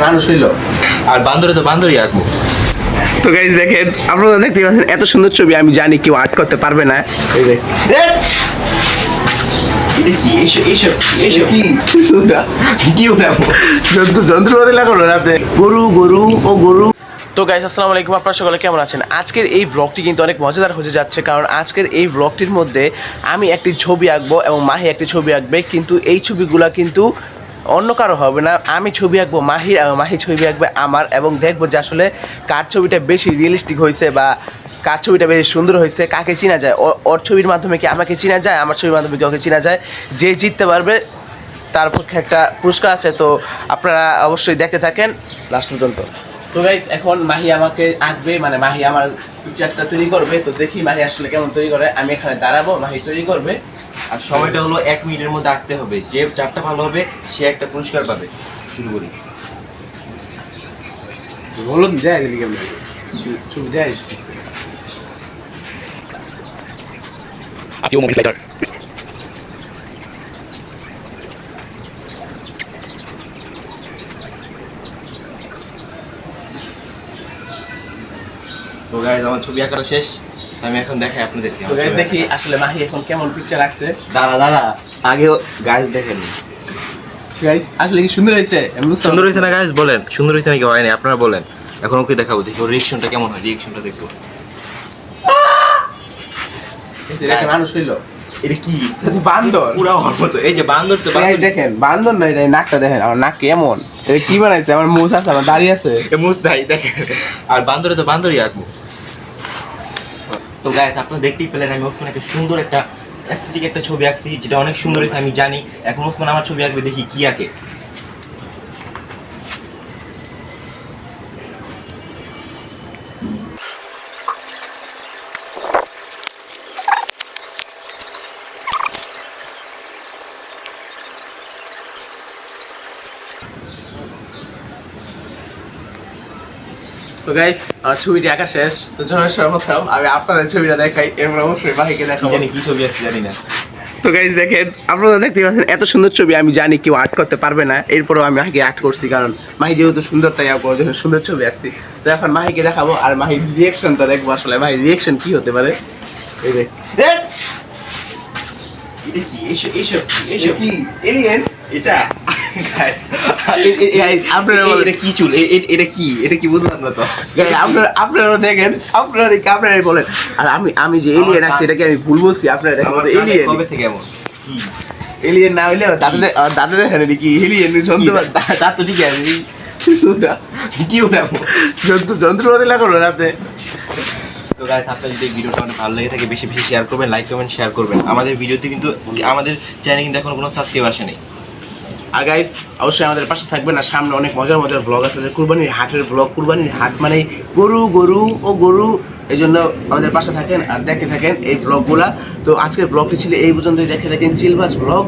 মানুষ হইলো আর বান্দরে তো বান্দরই আঁকবো। তো গাইস দেখেন, আপনারা দেখতে পাচ্ছেন এত সুন্দর ছবি আমি জানি কেউ আর্ট করতে পারবে না। এই যে যন্ত্রপাতি লাগানো আপনি গরু গরু ও গরু। তো গাইস আসসালামু আলাইকুম, আপনারা সকলে কেমন আছেন? আজকের এই ব্লগটি কিন্তু অনেক মজাদার হতে যাচ্ছে, কারণ আজকের এই ব্লগটির মধ্যে আমি একটি ছবি আঁকবো এবং মাহি একটি ছবি আঁকবে, কিন্তু এই ছবিগুলা কিন্তু অন্য কারো হবে না। আমি ছবি আঁকবো মাহির এবং মাহি ছবি আঁকবে আমার, এবং দেখবো যে আসলে কার ছবিটা বেশি রিয়েলিস্টিক হয়েছে বা কার ছবিটা বেশি সুন্দর হয়েছে, কাকে চেনা যায়। ওর ছবির মাধ্যমে কি আমাকে চেনা যায়, আমার ছবির মাধ্যমে কি ওকে চেনা যায়। যে জিততে পারবে তার পক্ষে একটা পুরস্কার আছে। তো আপনারা অবশ্যই দেখতে থাকেন লাস্ট পর্যন্ত। তো গাইস এখন মাহি আমাকে আঁকবে, মানে মাহি আমার পিকচারটা তৈরি করবে। তো দেখি মাহি আসলে কেমন তৈরি করে। আমি এখানে দাঁড়াবো, মাহি তৈরি করবে। আর সময়টা হলো 1 মিনিটের মধ্যে আঁকতে হবে। যে চারটা ভালো হবে সে একটা পুরস্কার পাবে। শুরু করি। বলুন যাই দিলি কেমন ছবি যাই। A few moments later. তো গাইজ আমার ছবি আঁকাটা শেষ, আমি এখন দেখাই আপনাদেরকে। তো গাইস দেখি আসলে মাহি এখন কেমন পিকচার আঁকছে। দাঁড়া আগেও গাইজ দেখেন। গাইস আসলে কি সুন্দর হয়েছে? সুন্দর হয়েছে না গাইজ? বলেন সুন্দর হয়েছে নাকি হয়নি, আপনারা বলেন। এখন ওকে দেখাবো, দেখি ওর রিয়েকশনটা কেমন হয়। রিয়েকশনটা দেখবো। একটা মানুষ হইলো, এটা কি? বান্দর পুরা ওর মতো। এই যে বান্দর তো গাইস দেখেন, বান্দর না এটা, নাকটা দেখেন আমার নাক কেমন। এটা কি বানাইছে? আমার মুছ আছে, আমার দাড়ি আছে। মুস্তাই দেখেন। আর বান্দরে তো বান্দরই আঁকবো। তো গাইস আপনারা দেখতেই পেলেন আমি ওসমান একটা সুন্দর একটা অ্যাস্থেটিক একটা ছবি আঁকছি, যেটা অনেক সুন্দর হয়েছে আমি জানি। এখন ওসমান আমার ছবি আঁকবে, দেখি কি আঁকে। তো গাইস আমার ছবিটি আঁকা শেষ। তো চলো সর্বপ্রথম আমি আপনাদের ছবিটা দেখাই, এরপর অবশ্যই মাহিকে দেখাবো। জানি কি ছবি আঁকছি জানি না। তো গাইস দেখেন, আপনারা দেখতে পাচ্ছেন এত সুন্দর ছবি আমি জানি কেউ আর্ট করতে পারবে না। এরপরও আমি মাহিকে আর্ট করছি, কারণ মাহি যেহেতু সুন্দর তাই আঁকবো, যেহেতু সুন্দর ছবি আঁকছি। তো এখন মাহিকে দেখাবো আর মাহির রিয়েকশনটা দেখবো আসলে মাহির রিয়েকশন কি হতে পারে। এই দেখ, এটা কি? এইসব কি এলিয়েন এটা? গাইস আপনারা বলেন এটা কি চুল? এটা কি? এটা কি বুঝলাম না তো। গাইস আপনারা দেখেন, আপনারাই বলেন। আর আমি যে এলিয়েন আছি এটা কি আমি ভুল বলছি? আপনারা দেখেন এলিয়েন কবে থেকে এমন? কি এলিয়েন না হইলে দাদা দেখেন এটা কি এলিয়েন যন্ত্রপাতি। তা তো ঠিক আছে। কি ওটা? যন্ত্রপাতি লাগানো আপনি। তো গাইস আপনার যদি ভিডিওটা অনেক ভালো লেগে থাকে বেশি বেশি শেয়ার করবেন, লাইক কমেন্ট শেয়ার করবেন। আমাদের ভিডিওতে কিন্তু আমাদের চ্যানেলে কিন্তু এখন কোনো সাবস্ক্রাইব আসে নেই। আর গাইস অবশ্যই আমাদের পাশে থাকবেন। আর সামনে অনেক মজার মজার ব্লগ আছে, যে কুরবানির হাটের ব্লগ। কুরবানির হাট মানে গরু গরু ও গরু, এই জন্য আমাদের পাশে থাকেন আর দেখতে থাকেন এই ব্লগগুলা। তো আজকের ব্লগটি ছিল এই পর্যন্তই। দেখে থাকেন চিলবাস ব্লগ।